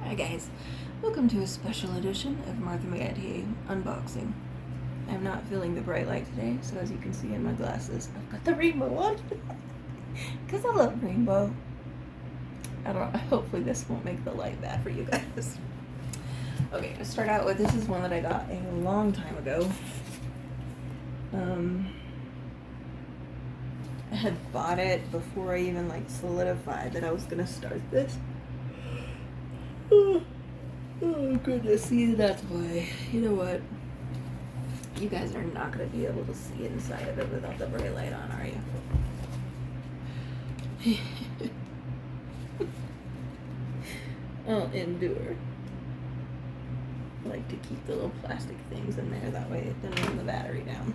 Hi guys, welcome to a special edition of Martha McAtee unboxing. I'm not feeling the bright light today, so as you can see in my glasses, I've got the rainbow on. Because I love rainbow. I don't know, hopefully this won't make the light bad for you guys. Okay, to start out with, this is one that I got a long time ago. I had bought it before I even solidified that I was gonna start this. Oh goodness, see, that's why. You know what? You guys are not gonna be able to see inside of it without the bright light on, are you? I'll endure. I like to keep the little plastic things in there, that way it doesn't run the battery down.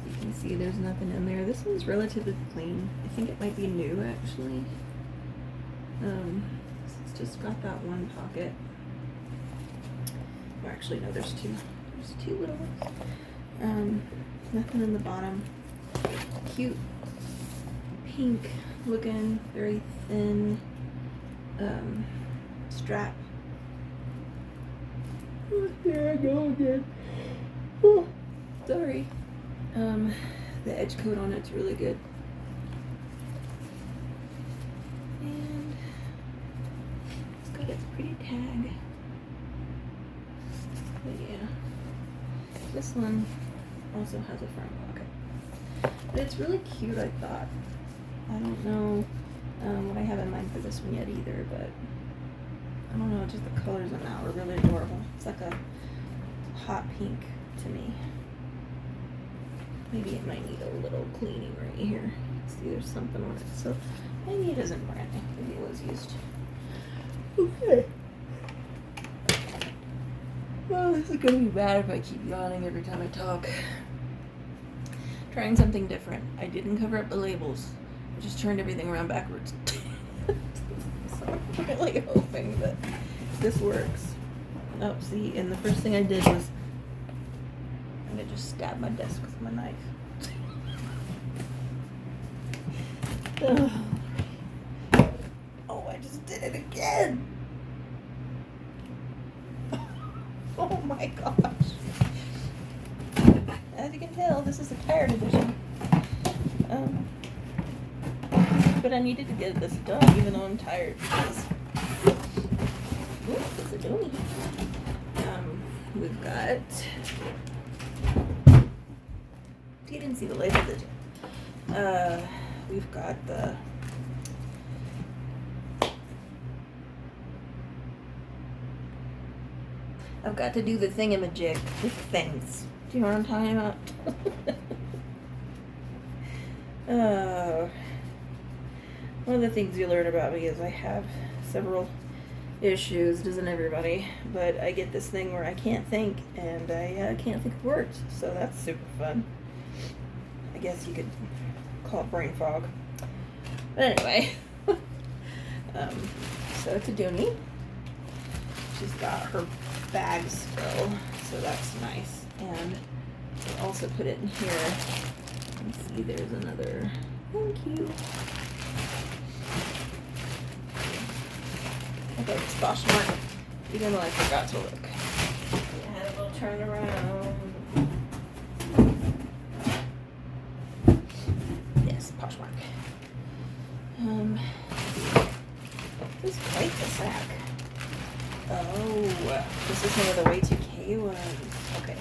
You can see there's nothing in there. This one's relatively clean. I think it might be new actually. It's just got that one pocket. Or actually no, there's two. There's two little ones. Nothing in the bottom. Cute pink looking, very thin strap. Oh, there I go again. Oh, sorry. The edge coat on it's really good. And it's got its pretty tag. But yeah, this one also has a front pocket. But it's really cute, I thought. I don't know what I have in mind for this one yet either, but I don't know, just the colors on that were really adorable. It's like a hot pink to me. Maybe it might need a little cleaning right here. See, there's something on it. So maybe it isn't brand new. Maybe it was used. Okay. Oh, this is gonna be bad if I keep yawning every time I talk. Trying something different. I didn't cover up the labels. I just turned everything around backwards. So I'm really hoping that this works. Oh, see, and the first thing I did was I just stabbed my desk with my knife. Oh, I just did it again. Oh my gosh. As you can tell, this is a tired edition. But I needed to get this done even though I'm tired because it's a dooney. We've got, you didn't see the label, did you? We've got the I've got to do the thingamajig with things. Do you know what I'm talking about? One of the things you learn about me is I have several issues, doesn't everybody? But I get this thing where I can't think, and I can't think of words, so that's super fun. I guess you could call it brain fog. But anyway, so it's a dooney. She's got her bag still, so that's nice. And I also put it in here. Let's see, there's another. Thank you. Okay, it's Poshmark, even though I forgot to look. I had a little turn around. Yes, Poshmark. This is quite the sack. Oh, this is one of the Y2K ones. Okay.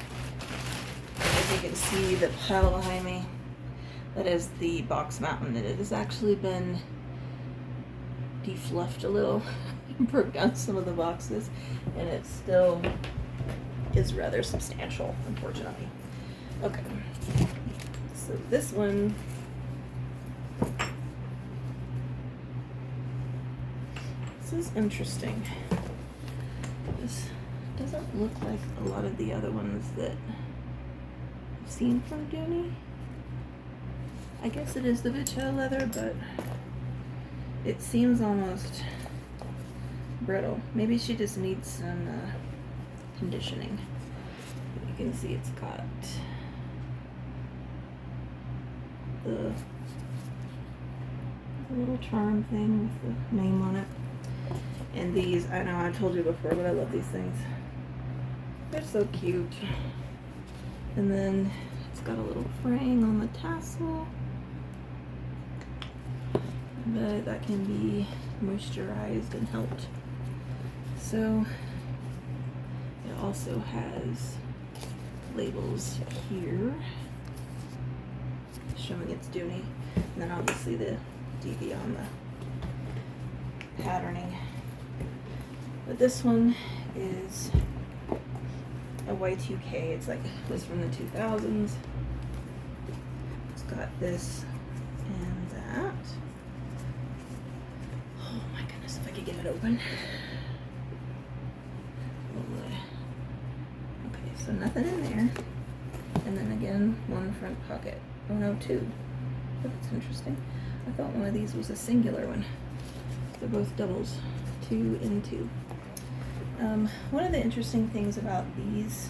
As you can see, the pile behind me, that is the box mountain. It has actually been defluffed a little. Broke down some of the boxes, and it still is rather substantial, unfortunately. Okay. So this one, this is interesting. This doesn't look like a lot of the other ones that I've seen from dooney. I guess it is the Vitchell leather, but it seems almost brittle. Maybe she just needs some conditioning. You can see it's got the a little charm thing with the name on it. And these, I know I told you before, but I love these things. They're so cute. And then it's got a little fraying on the tassel, but that can be moisturized and helped. So it also has labels here showing it's dooney, and then obviously the DB on the patterning. But this one is a Y2K. It's like, it was from the 2000s. It's got this and that. Oh my goodness, if I could get it open. Okay, so nothing in there. And then again, one front pocket. Oh no, two. Oh, that's interesting. I thought one of these was a singular one. They're both doubles, 2 and 2. One of the interesting things about these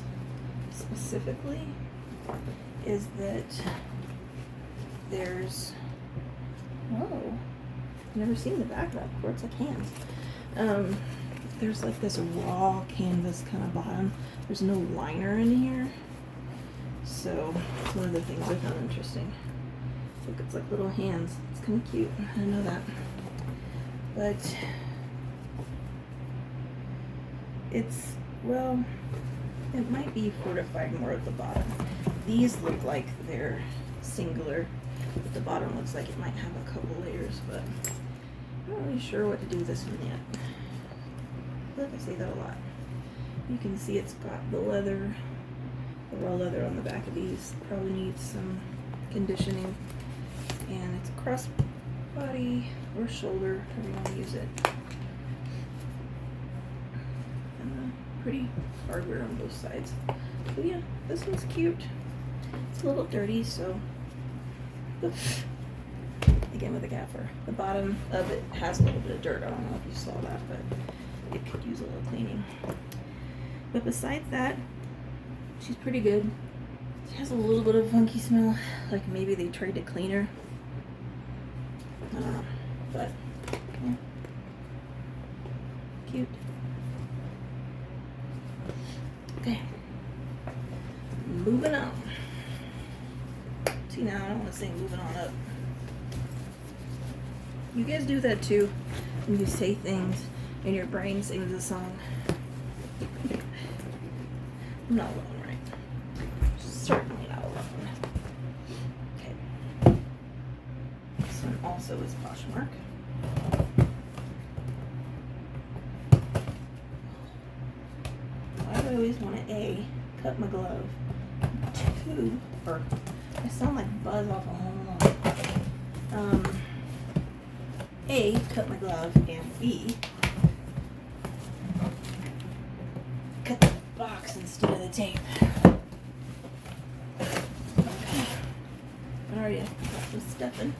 specifically is that there's, whoa, I've never seen the back of that before. It's like hands. There's like this raw canvas kind of bottom. There's no liner in here. So it's one of the things I found interesting. Look, it's like little hands. It's kind of cute. I didn't know that. But it's, well, it might be fortified more at the bottom. These look like they're singular, but the bottom looks like it might have a couple layers, but I'm not really sure what to do with this one yet. I feel like I say that a lot. You can see it's got the leather, the raw leather on the back of these. Probably needs some conditioning. And it's a cross body or shoulder, however you want to use it. And pretty hardware on both sides. So yeah, this one's cute. It's a little dirty, so again with a gaffer. The bottom of it has a little bit of dirt. I don't know if you saw that, but it could use a little cleaning. But besides that, she's pretty good. She has a little bit of funky smell, like maybe they tried to clean her. I don't know, but yeah, cute. Okay, moving on. See, now I don't want to say moving on up. You guys do that too, when you say things and your brain sings a song. I'm not alone, right? Certainly not alone. Okay. This one also is Poshmark. Why do I always want to A, cut my glove, 2, or I sound like Buzz off a Home Alone. A, cut my glove, and B, cut the box instead of the tape. Okay. I already got some stuff in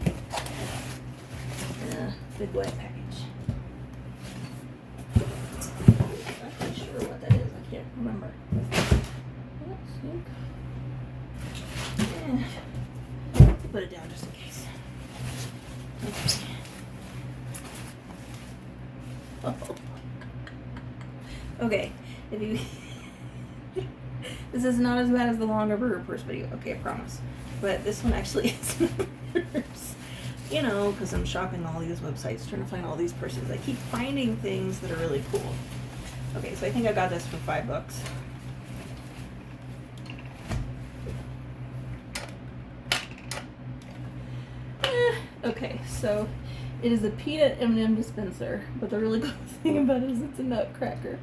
a big white package. I'm not really sure what that is. I can't remember. Yeah. Put it down just in case. Oops. Oh. Okay, if you this is not as bad as the longaberger purse video, okay, I promise. But this one actually is worse. You know, because I'm shopping all these websites, trying to find all these purses. I keep finding things that are really cool. Okay, so I think I got this for $5. Okay, so it is a peanut M&M dispenser, but the really cool thing about it is it's a nutcracker.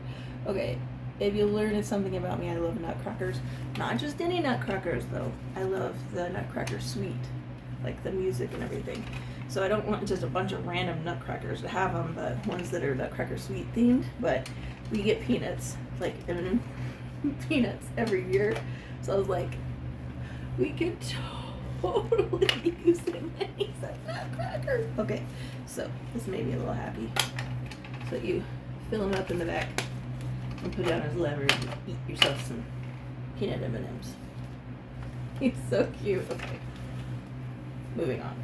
Okay, if you learn something about me, I love nutcrackers. Not just any nutcrackers, though. I love the Nutcracker Suite, like the music and everything. So I don't want just a bunch of random nutcrackers to have them, but ones that are Nutcracker Suite themed. But we get peanuts, like M&M peanuts every year. So I was like, we could totally use him, and he's a nutcracker. Okay, so this made me a little happy. So you fill him up in the back and put it on his lever and eat yourself some peanut M&Ms. He's so cute. Okay, moving on.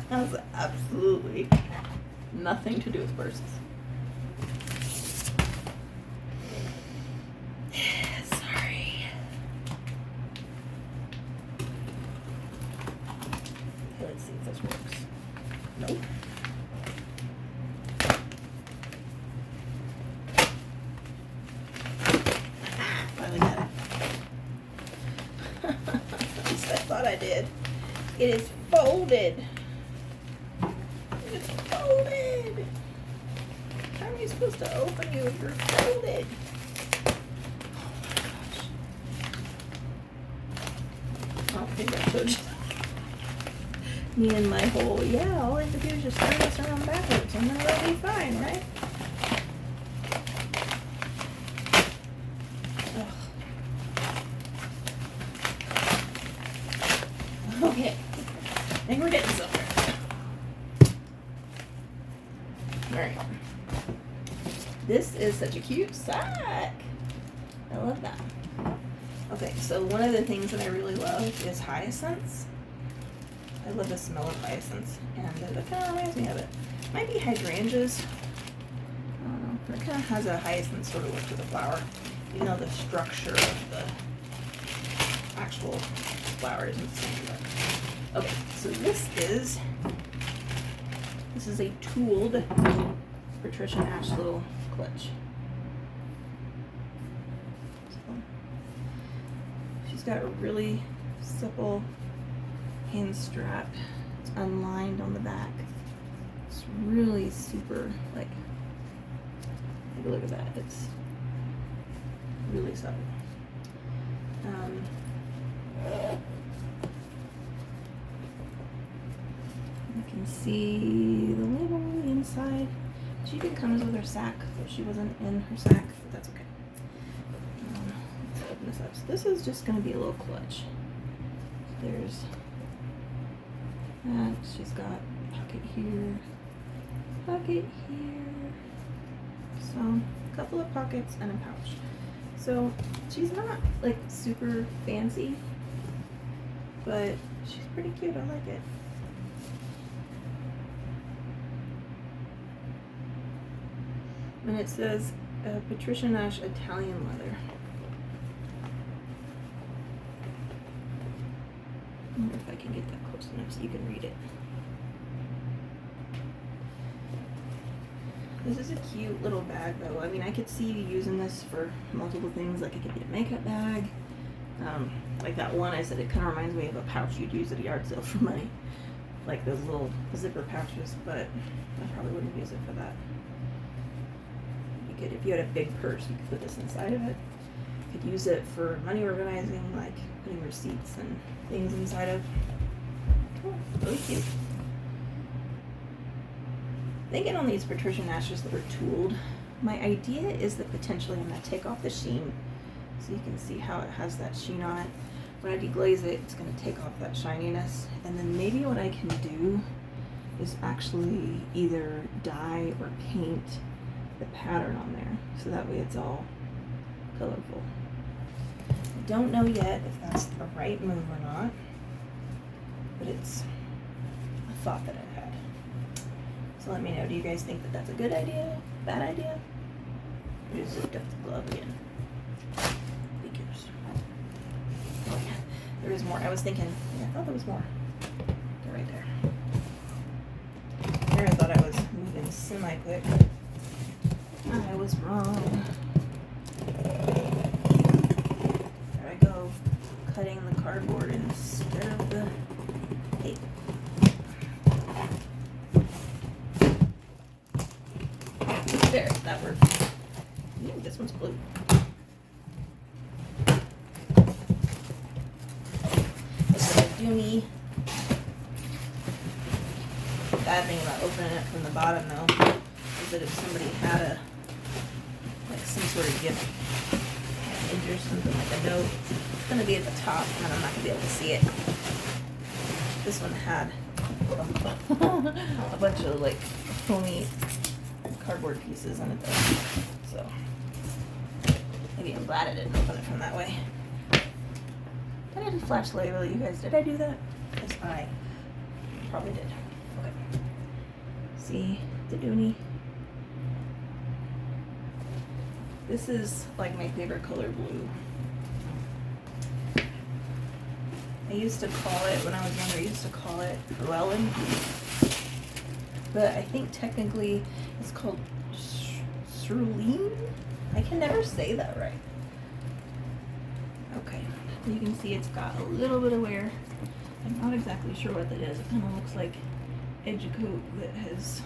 How's that? absolutely nothing to do with purses. Sorry. Okay, let's see if this works. Nope. Finally got it. At least I thought I did. It is folded. It's folded. How are you supposed to open you if you're folded? Oh my gosh. Oh, maybe I showed you. Me and my whole, yeah, all I have to do is just turn this around backwards and then it'll be fine, right? Ugh. Okay, I think we're getting somewhere. Alright. This is such a cute sack. I love that. Okay, so one of the things that I really love is hyacinths. I love the smell of hyacinths, and it kind of reminds me of it. Might be hydrangeas. I don't know. But it kind of has a hyacinth sort of look to the flower, even though the structure of the actual flower isn't the same. But okay, so this is a tooled Patricia Nash little clutch. So she's got a really supple hand strap. It's unlined on the back. It's really super, like, take a look at that. It's really supple. You can see the label on the inside. She did comes with her sack, so she wasn't in her sack, but that's okay. Let's open this up. So this is just going to be a little clutch. There's that. She's got pocket here, so a couple of pockets and a pouch. So she's not like super fancy, but she's pretty cute. I like it. And it says Patricia Nash Italian leather. I wonder if I can get that close enough so you can read it. This is a cute little bag though. I mean, I could see you using this for multiple things. Like it could be a makeup bag. Like that one I said, it kind of reminds me of a pouch you'd use at a yard sale for money. Like those little zipper pouches, but I probably wouldn't use it for that. It'd be good if you had a big purse, you could put this inside of it. You could use it for money organizing, like putting receipts and things inside of. Oh, really cute. Thinking on these Patricia Nashes that are tooled, my idea is that potentially I'm going to take off the sheen so you can see how it has that sheen on it. When I deglaze it, it's going to take off that shininess, and then maybe what I can do is actually either dye or paint the pattern on there so that way it's all colorful. I don't know yet if that's the right move or not, but it's a thought that I've had. So let me know, do you guys think that that's a good idea, bad idea? Or just zipped up the glove again? Be curious. Oh yeah, there is more. I was thinking, yeah, I thought there was more. They're right there. There I thought I was moving semi-quick. I was wrong. There I go, cutting the cardboard instead of the tape. There, that worked. Ooh, this one's blue. This is a dooney. The bad thing about opening it from the bottom though is that if somebody had a some sort of gift or something, like a note, it's going to be at the top and I'm not going to be able to see it. This one had a bunch of like foamy cardboard pieces in it though, so maybe I'm glad I didn't open it from that way. Did I just flash label you guys? Did I do that? Yes, I probably did. Okay. see the dooney. This is like my favorite color, blue. I used to call it, when I was younger, I used to call it Llewellyn. But I think technically it's called cerulean. I can never say that right. Okay, you can see it's got a little bit of wear. I'm not exactly sure what that is. It kind of looks like edge coat that has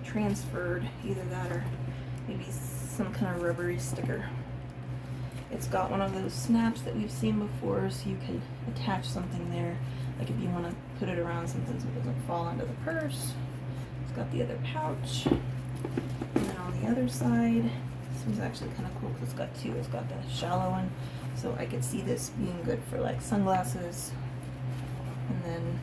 transferred, either that or maybe some kind of rubbery sticker. It's got one of those snaps that we've seen before, so you can attach something there, like if you want to put it around something so it doesn't fall into the purse. It's got the other pouch, and then on the other side, this one's actually kind of cool because it's got two. It's got the shallow one, so I could see this being good for like sunglasses, and then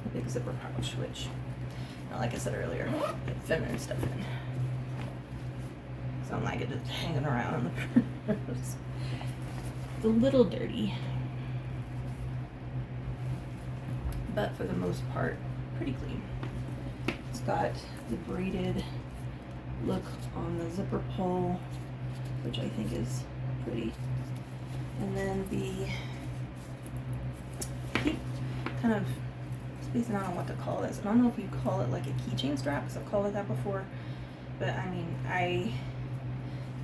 the big zipper pouch, which, you know, like I said earlier, get feminine stuff in. So I'm like it just hanging around in the purse. It's a little dirty, but for the most part, pretty clean. It's got the braided look on the zipper pull, which I think is pretty. And then keep kind of spacing out on what to call this. I don't know if you call it like a keychain strap, because I've called it that before. But I mean,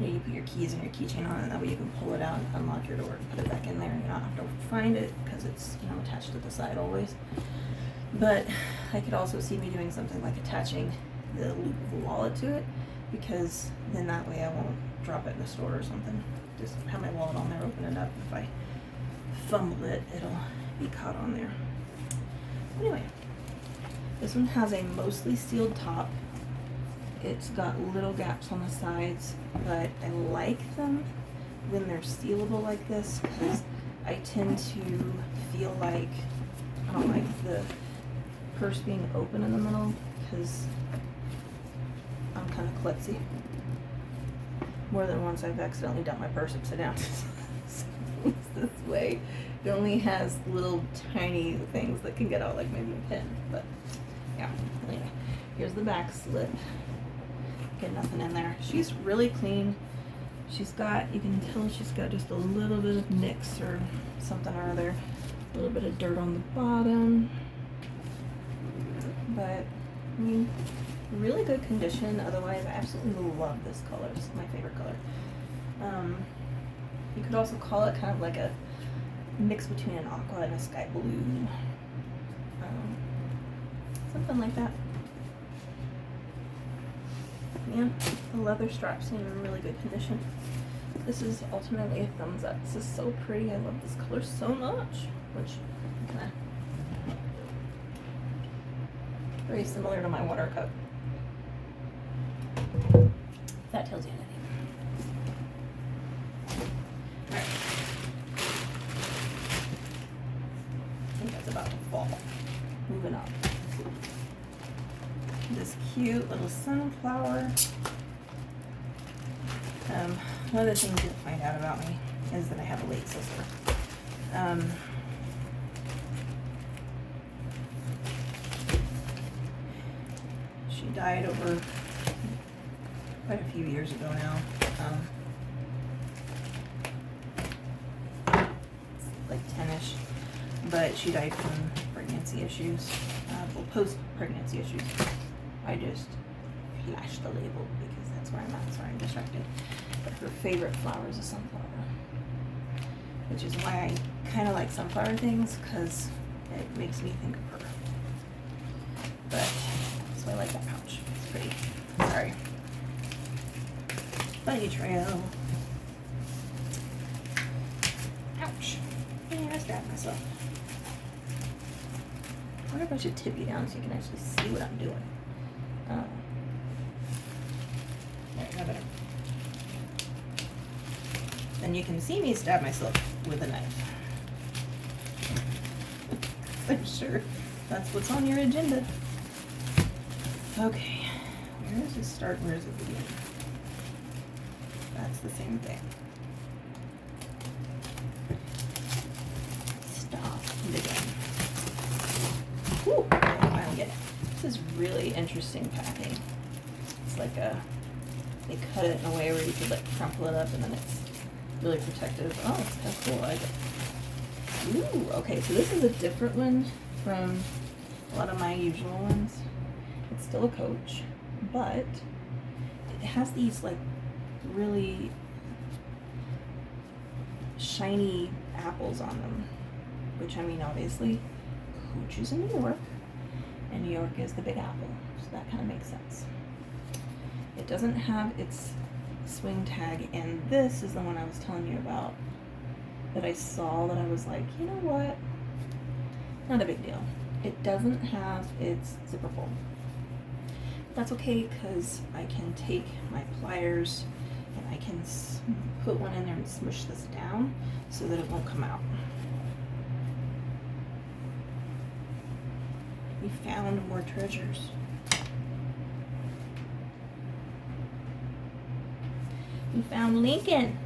you put your keys and your keychain on it, that way you can pull it out and unlock your door and put it back in there, and you don't have to find it because it's, you know, attached to the side always. But I could also see me doing something like attaching the loop of the wallet to it, because then that way I won't drop it in the store or something. Just have my wallet on there, open it up. If I fumble it, it'll be caught on there. Anyway, this one has a mostly sealed top. It's got little gaps on the sides, but I like them when they're sealable like this, because I tend to feel like I don't like the purse being open in the middle, because I'm kind of klutzy. More than once I've accidentally dumped my purse upside down. So it's this way. It only has little tiny things that can get out, like maybe a pin. But yeah, anyway, here's the back slip. Get nothing in there. She's really clean. She's got, you can tell she's got just a little bit of nicks or something or other. A little bit of dirt on the bottom. But, I mean, really good condition. Otherwise, I absolutely love this color. It's my favorite color. You could also call it kind of like a mix between an aqua and a sky blue. Something like that. Yeah, the leather straps seem in really good condition. This is ultimately a thumbs up. This is so pretty. I love this color so much. Which, very similar to my water coat. That tells you anything. Alright. I think that's about to fall. Moving on. This cute little sunflower. One of the things you'll find out about me is that I have a late sister. She died over quite a few years ago now. Like 10-ish, but she died from pregnancy issues. Well, post-pregnancy issues. I just flashed the label because that's where I'm at. Sorry, I'm distracted. But her favorite flower is a sunflower, which is why I kind of like sunflower things, because it makes me think of her. But so I like that pouch. It's pretty. Sorry. Bunny trail. Ouch. Yeah, I stabbed myself. I wonder if I should tip you down so you can actually see what I'm doing. There, no better. Then you can see me stab myself with a knife. I'm sure that's what's on your agenda. Okay, where does it start? Where does it begin? That's the same thing. Stop and begin. Whew, I finally get it. This is really interesting packing. It's like they cut it in a way where you could like crumple it up and then it's really protective. Oh, it's kind of cool. I like it. Ooh, okay, so this is a different one from a lot of my usual ones. It's still a Coach, but it has these like really shiny apples on them, which, I mean, obviously Coach is in New York and New York is the Big Apple, so that kind of makes sense. It doesn't have its swing tag, and this is the one I was telling you about that I saw that I was like, you know what, not a big deal. It doesn't have its zipper pull. That's okay, because I can take my pliers and I can put one in there and smush this down so that it won't come out. We found more treasures. We found Lincoln.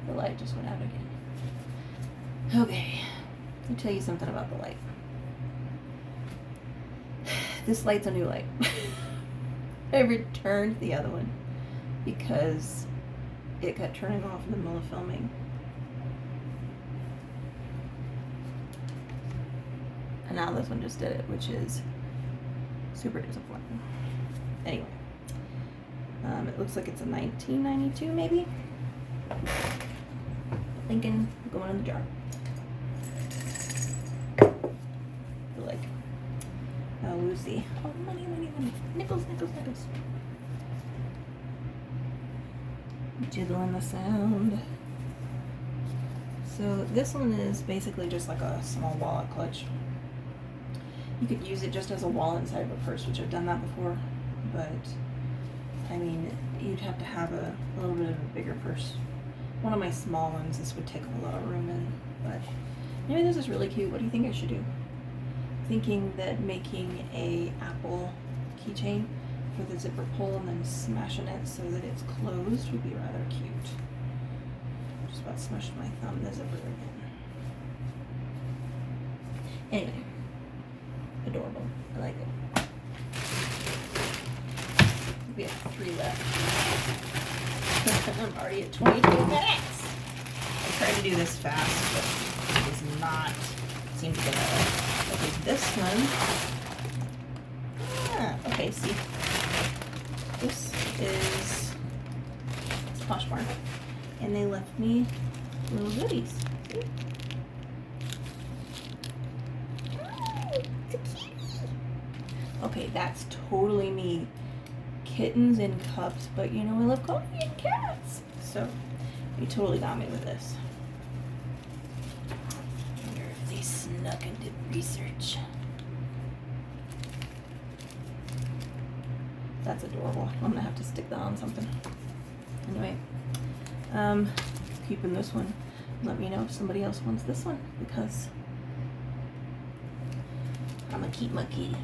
The light just went out again. Okay, let me tell you something about the light. This light's a new light. I returned the other one because it kept turning off in the middle of filming. And now this one just did it, which is super disappointing. Anyway, it looks like it's a 1992 maybe. Lincoln going in the jar. Like, Lucy. Oh, money, money, money. Nickels, nickels, nickels. Jiggling the sound. So this one is basically just like a small wallet clutch. You could use it just as a wallet inside of a purse, which I've done that before, but I mean, you'd have to have a little bit of a bigger purse. One of my small ones, this would take a lot of room in, but maybe this is really cute. What do you think I should do? Thinking that making a apple keychain for the zipper pull and then smashing it so that it's closed would be rather cute. Just about smushed my thumb in the zipper again. Anyway, adorable. I like it. We have 3 left. I'm already at 22 minutes. I tried to do this fast, but it does not seem to get out. Okay, this one. Okay, see. This is Poshmark, and they left me little goodies. See? It's a kitty. Okay, that's totally me. Kittens in cups, but you know I love coffee and cats. So, you totally got me with this. I wonder if they snuck and did research. That's adorable. I'm gonna have to stick that on something. Anyway, keeping this one. Let me know if somebody else wants this one, because I'm gonna keep my kitty.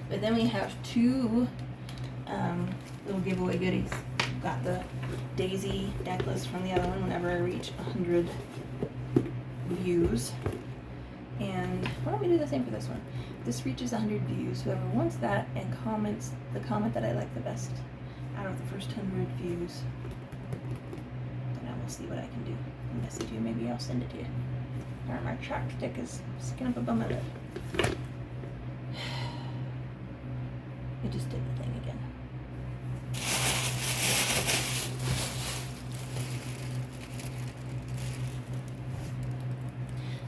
But then we have 2 little giveaway goodies. Got the daisy necklace from the other one whenever I reach 100 views. And why don't we do the same for this one? This reaches 100 views. Whoever wants that and comments the comment that I like the best out of the first 100 views, then I will see what I can do. I'll message you. Maybe I'll send it to you. Or my chopstick is sticking up above my lip. It just did the thing again.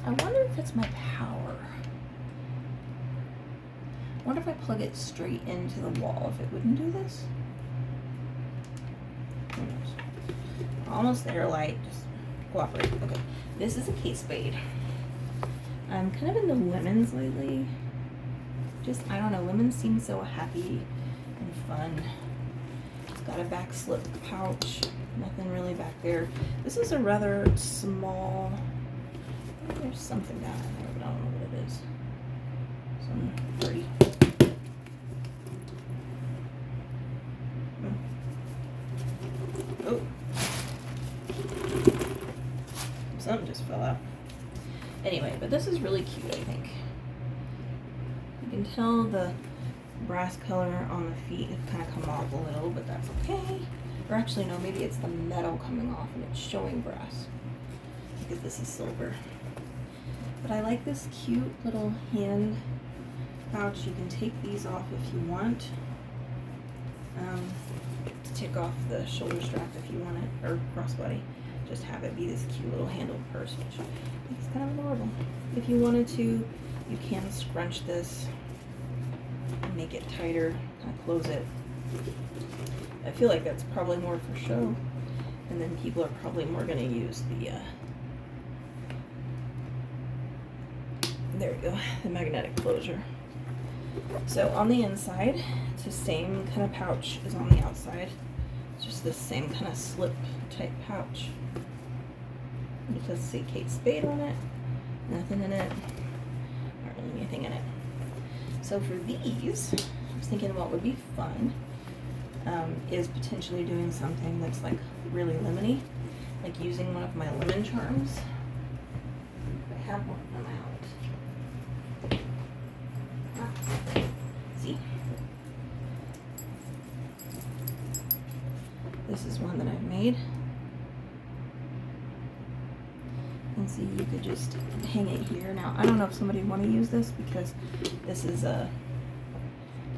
I wonder if it's my power. I wonder if I plug it straight into the wall, if it wouldn't do this. Who knows? Almost there, light. Just cooperate. Okay. This is a case spade. I'm kind of into lemons lately. Just, I don't know, lemons seem so happy and fun. It's got a back slip pouch, nothing really back there. This is a rather small, there's something down in there, but I don't know what it is. Some dirty. Oh. something just fell out. Anyway, but this is really cute, I think. You can tell the brass color on the feet have kind of come off a little, but that's okay. Or actually, no, maybe it's the metal coming off and it's showing brass, because this is silver. But I like this cute little hand pouch. You can take these off if you want. To take off the shoulder strap if you want it, or crossbody. Just have it be this cute little handled purse, which I think is kind of adorable. If you wanted to, you can scrunch this and make it tighter, kind of close it. I feel like that's probably more for show, and then people are probably more going to use the there we go, the magnetic closure. So on the inside, it's the same kind of pouch as on the outside. It's just the same kind of slip type pouch. It does say Kate Spade on it. Nothing in it. Not really anything in it. So for these, I was thinking what would be fun is potentially doing something that's like really lemony, like using one of my lemon charms. I have one of them out. See? This is one that I've made. And see, you could just hang it here. Now, I don't know if somebody would want to use this because this is a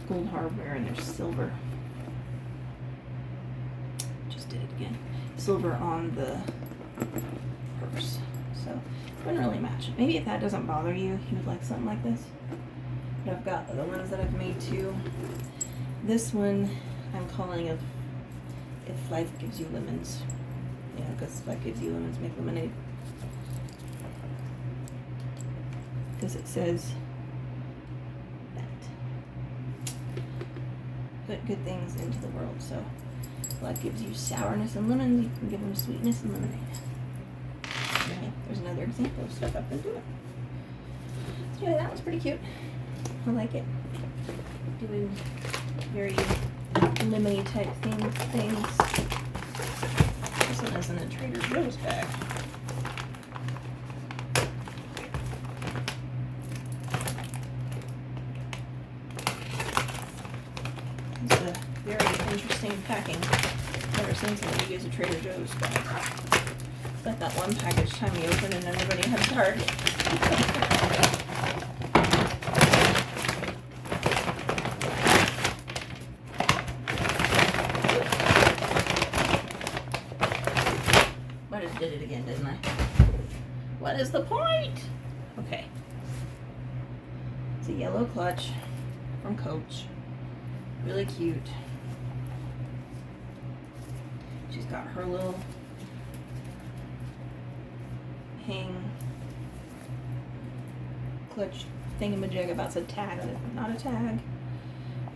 gold hardware and there's silver. Just did it again. Silver on the purse. So, it wouldn't really match. Maybe if that doesn't bother you, you would like something like this. But I've got other ones that I've made too. This one I'm calling If Life Gives You Lemons. Yeah, because life gives you lemons, make lemonade. Because it says that. Put good things into the world. So if life gives you sourness and lemons, you can give them sweetness and lemonade. Okay, there's another example of stuff I've been doing. So yeah, that one's pretty cute. I like it. Doing very lemony type things. This one is in a Trader Joe's bag. It's a very interesting packing. Never seen somebody use a Trader Joe's bag. It's like that one package time you open and everybody had Target. Did it again, didn't I? What is the point? Okay. It's a yellow clutch from Coach. Really cute. She's got her little hang clutch thingamajig. About to tag on it, not a tag.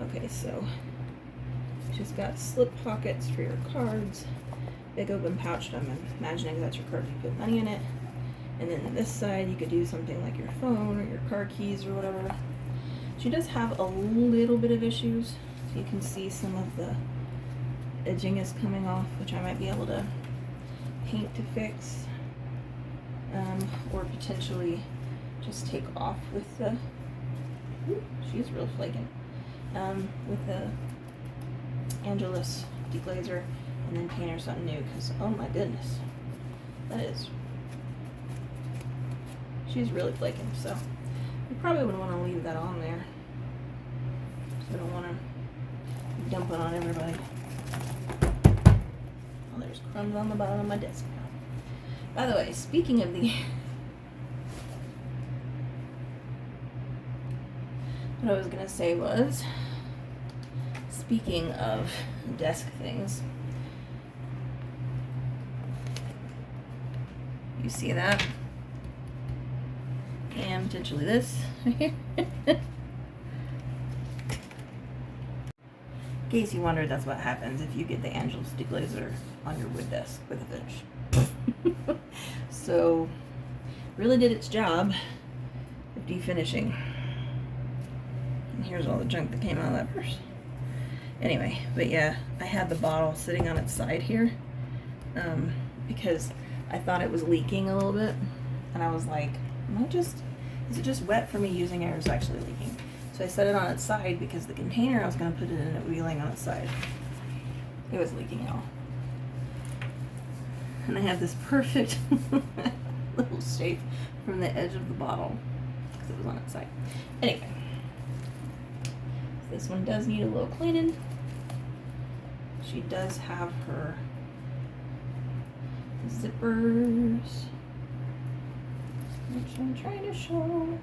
Okay, so she's got slip pockets for your cards. Big open pouch. I'm imagining that's your card. You put money in it. And then this side, you could do something like your phone or your car keys or whatever. She does have a little bit of issues. So you can see some of the edging is coming off, which I might be able to paint to fix. Or potentially just take off with the, she's real flaking, with the Angelus Deglazer, and then paint her something new, because oh my goodness, that is, she's really flaking. So you probably would want to leave that on there. So I don't want to dump it on everybody. Oh, there's crumbs on the bottom of my desk now. By the way, speaking of the what I was gonna say was, speaking of desk things, you see that? And potentially this. In case you wondered, that's what happens if you get the Angelus Deglazer on your wood desk with a finish. So, really did its job of definishing. And here's all the junk that came out of that purse. Anyway, but yeah, I had the bottle sitting on its side here, because I thought it was leaking a little bit, and I was like, is it just wet for me using it, or is it actually leaking? So I set it on its side because the container I was going to put it in, it would be laying on its side. It was leaking out. And I have this perfect little shape from the edge of the bottle because it was on its side. Anyway, this one does need a little cleaning. She does have her zippers, which I'm trying to show.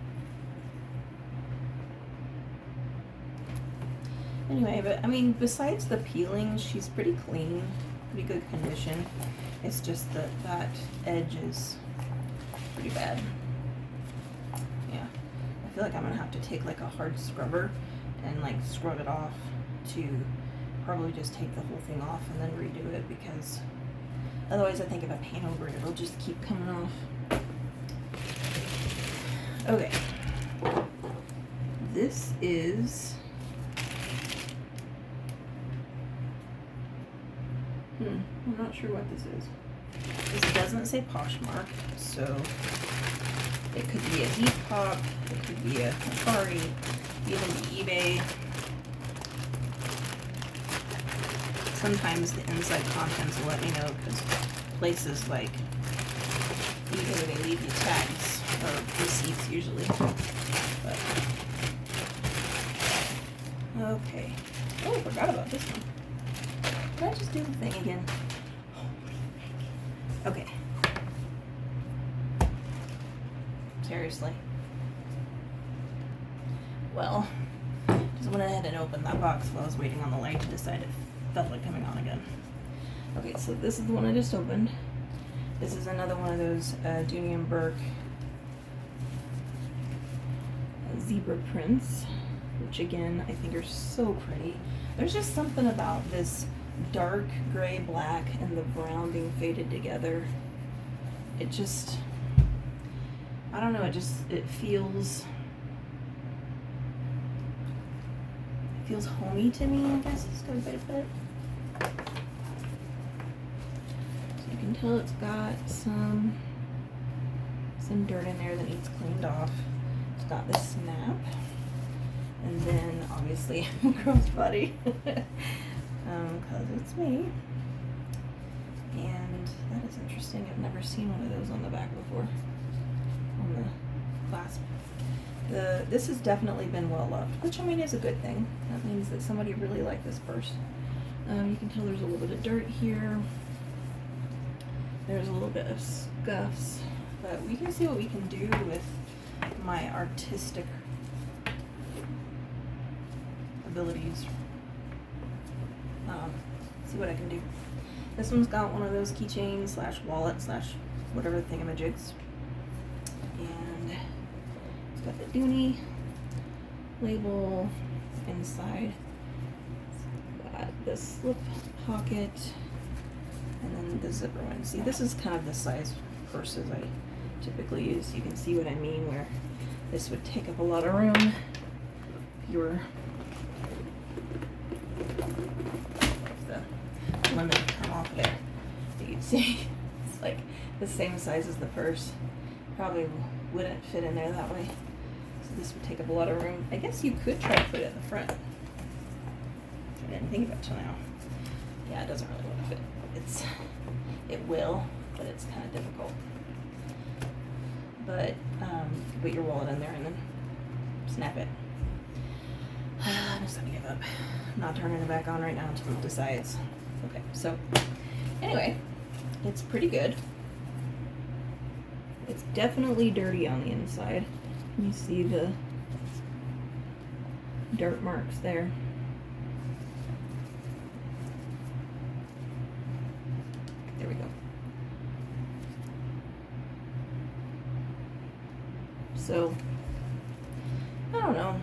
Anyway, but I mean, besides the peeling, she's pretty clean, pretty good condition. It's just that that edge is pretty bad. Yeah, I feel like I'm gonna have to take like a hard scrubber and like scrub it off to probably just take the whole thing off and then redo it, because otherwise I think if I paint over it, it'll just keep coming off. Okay, this is I'm not sure what this is. This doesn't say Poshmark, so it could be a Depop, it could be a Safari, even eBay. Sometimes the inside contents will let me know, because places like eBay, they leave you tags or receipts usually. But, okay. Oh, I forgot about this one. Did I just do the thing again? Okay. Seriously. Well, just went ahead and opened that box while I was waiting on the light to decide it felt like coming on again. Okay, so this is the one I just opened. This is another one of those Dooney and Burke zebra prints, which again, I think are so pretty. There's just something about this dark gray black and the brown being faded together. It just, I don't know, it feels homey to me, I guess is a good way to put it. So you can tell it's got some dirt in there that needs cleaned off. It's got this snap, and then obviously crossbody. Because it's me. And that is interesting. I've never seen one of those on the back before. On the clasp. This has definitely been well loved, which I mean is a good thing. That means that somebody really liked this purse. You can tell there's a little bit of dirt here. There's a little bit of scuffs. But we can see what we can do with my artistic abilities. See what I can do. This one's got one of those keychains slash wallet slash whatever thingamajigs, and it's got the Dooney label inside. It's got the slip pocket, and then the zipper one. See, this is kind of the size purses I typically use. You can see what I mean, where this would take up a lot of room if you were lemon come off there. You can see it's like the same size as the purse. Probably wouldn't fit in there that way. So this would take up a lot of room. I guess you could try to put it in the front. I didn't think of it till now. Yeah, it doesn't really want to fit. It will, but it's kind of difficult. But you put your wallet in there and then snap it. I'm just gonna give up. I'm not turning it back on right now until it decides. Okay, so anyway, it's pretty good. It's definitely dirty on the inside. You see the dirt marks there. There we go. So, I don't know.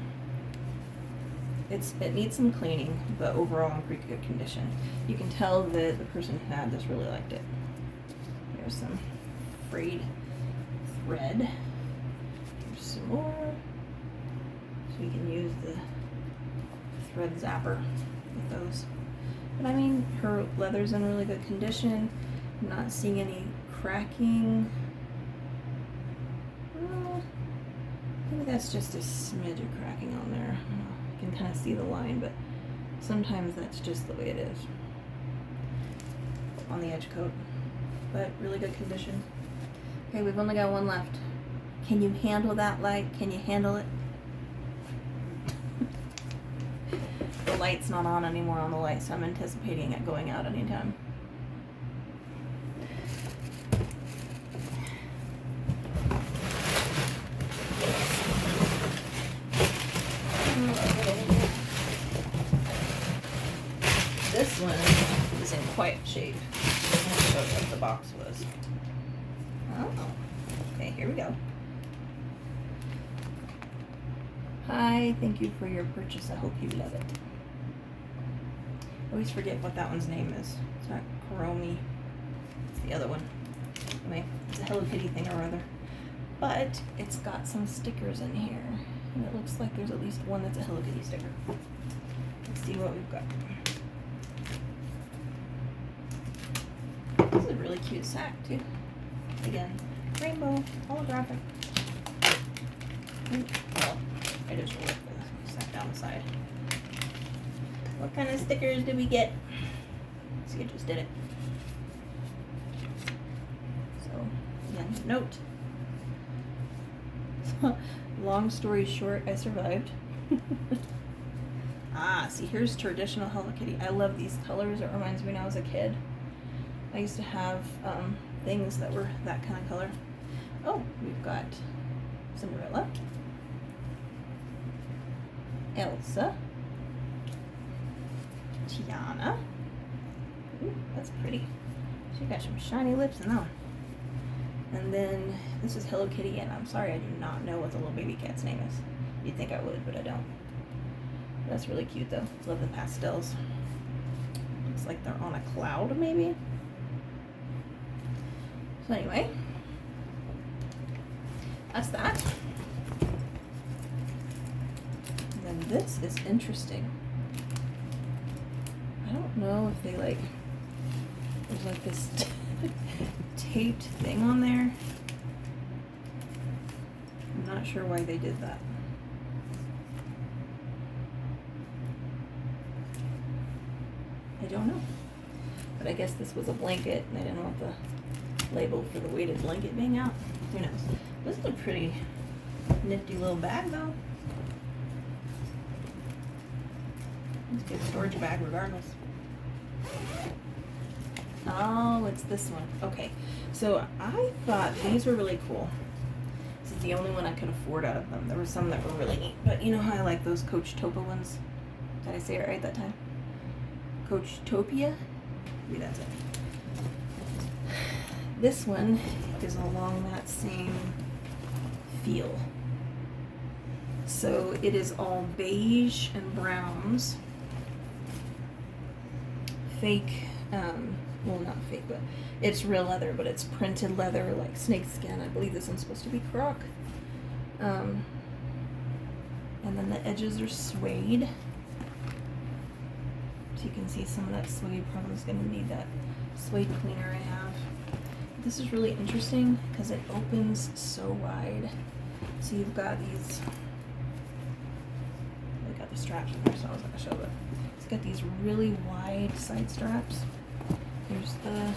It needs some cleaning, but overall in pretty good condition. You can tell that the person who had this really liked it. There's some frayed thread. Here's some more. So you can use the thread zapper with those. But I mean, her leather's in really good condition. I'm not seeing any cracking. Well, maybe that's just a smidge of cracking on there. I can kind of see the line, but sometimes that's just the way it is on the edge coat. But really good condition. Okay, we've only got one left. Can you handle that light? Can you handle it? The light's not on anymore on the light, so I'm anticipating it going out anytime. This one is in quiet shape. I'll show you what the box was. Oh, okay, here we go. Hi, thank you for your purchase. I hope you love it. I always forget what that one's name is. It's not Kuromi. It's the other one. Anyway, it's a Hello Kitty thing or other. But it's got some stickers in here. And it looks like there's at least one that's a Hello Kitty sticker. Let's see what we've got. This is a really cute sack, too. Again, rainbow, holographic. Well, I just rolled the sack down the side. What kind of stickers did we get? See, I just did it. So, again, note. Long story short, I survived. Ah, see, here's traditional Hello Kitty. I love these colors. It reminds me when I was a kid. I used to have things that were that kind of color. Oh, we've got Cinderella, Elsa, Tiana. Ooh, that's pretty. She got some shiny lips in that one. And then this is Hello Kitty, and I'm sorry I do not know what the little baby cat's name is. You'd think I would, but I don't. That's really cute though. Love the pastels. Looks like they're on a cloud, maybe. So anyway, that's that. And then this is interesting. I don't know if they like, there's like this taped thing on there. I'm not sure why they did that. I don't know. But I guess this was a blanket and I didn't want the label for the weighted blanket being out. Who knows? This is a pretty nifty little bag though. It's a good storage bag regardless. Oh, it's this one. Okay. So I thought these were really cool. This is the only one I could afford out of them. There were some that were really neat. But you know how I like those Coachtopia ones? Did I say it right that time? Coachtopia? Maybe that's it. This one is along that same feel. So it is all beige and browns. Fake, well not fake, but it's real leather, but it's printed leather like snake skin. I believe this one's supposed to be croc. And then the edges are suede. So you can see some of that suede. Probably is going to need that suede cleaner I have. This is really interesting because it opens so wide. So you've got these, I got the straps in there, so I was going to show that. It's got these really wide side straps. There's the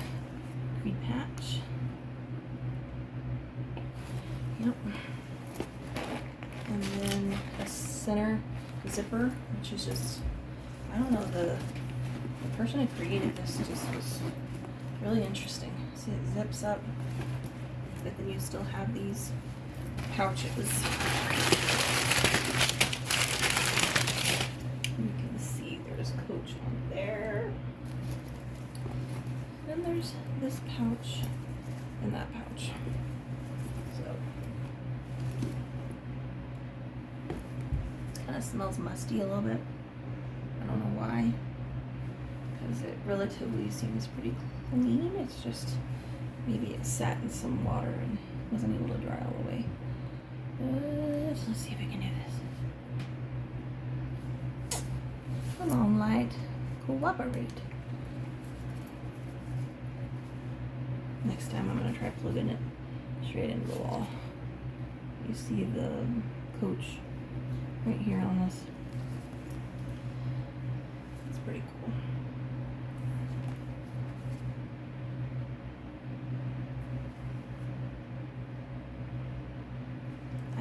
creed patch. Yep. And then a center zipper, which is just, I don't know, the person who created this just was really interesting. See, it zips up, but then you still have these pouches. You can see there's Coach on there. Then there's this pouch and that pouch. So it kind of smells musty a little bit. I don't know why, because it relatively seems pretty clean. It's just maybe it sat in some water and wasn't able to dry all the way. Let's see if I can do this. Come on, light, cooperate. Next next time I'm gonna try plugging it straight into the wall. You see the coach right here on this. It's pretty cool.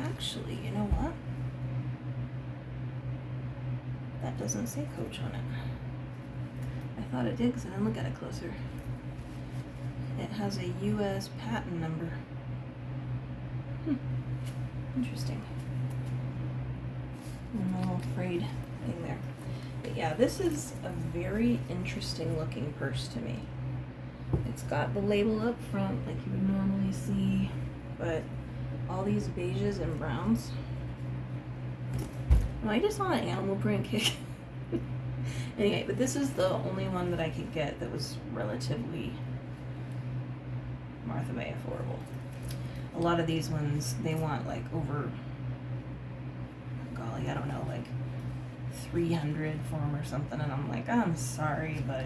Actually, you know what? That doesn't say coach on it. I thought it did because I didn't look at it closer. It has a US patent number. Interesting. I'm a little afraid thing there. But yeah, this is a very interesting looking purse to me. It's got the label up front like you would normally see, but all these beiges and browns. Am I just on an animal print kick? Anyway, but this is the only one that I could get that was relatively Martha May affordable. A lot of these ones, they want like over, golly, I don't know, like 300 for them or something, and I'm like, I'm sorry, but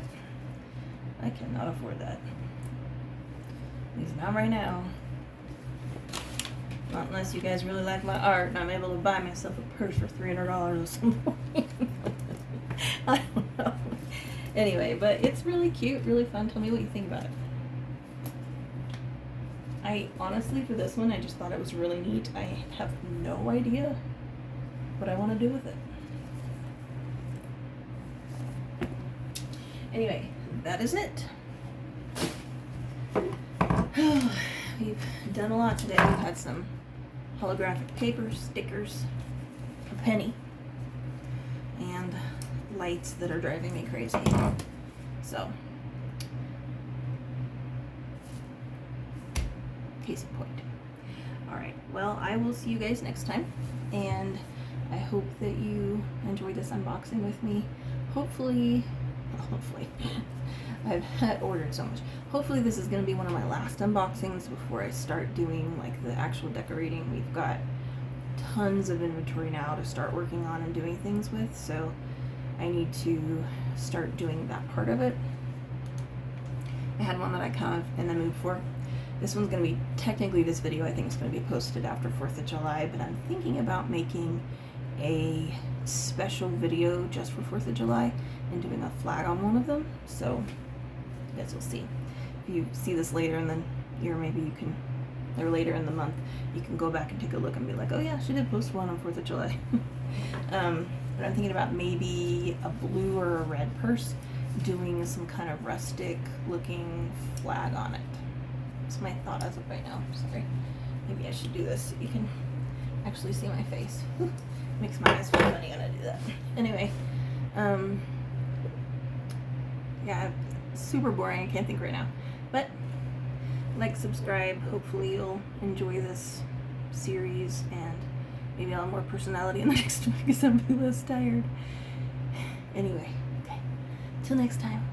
I cannot afford that. At least not right now. Not unless you guys really like my art and I'm able to buy myself a purse for $300 or some point. I don't know. Anyway, but it's really cute, really fun. Tell me what you think about it. I honestly, for this one, I just thought it was really neat. I have no idea what I want to do with it. Anyway, that is it. We've done a lot today. We've had some holographic paper, stickers, a penny, and lights that are driving me crazy. So, case in point. Alright, well, I will see you guys next time, and I hope that you enjoyed this unboxing with me. Hopefully, I've ordered so much. Hopefully this is going to be one of my last unboxings before I start doing like the actual decorating. We've got tons of inventory now to start working on and doing things with, so I need to start doing that part of it. I had one that I kind of in the mood for. This one's going to be, technically this video I think is going to be posted after 4th of July, but I'm thinking about making a special video just for 4th of July and doing a flag on one of them, so I guess we'll see. If you see this later in the year, maybe you can, or later in the month, you can go back and take a look and be like, oh yeah, she did post one on 4th of July. But I'm thinking about maybe a blue or a red purse doing some kind of rustic looking flag on it. That's my thought as of right now. Sorry. Maybe I should do this so you can actually see my face. Makes my eyes feel funny when I do that. Anyway, yeah, super boring. I can't think right now. But like, subscribe. Hopefully you'll enjoy this series, and maybe I'll have more personality in the next one because I'll be less tired. Anyway, okay. Till next time.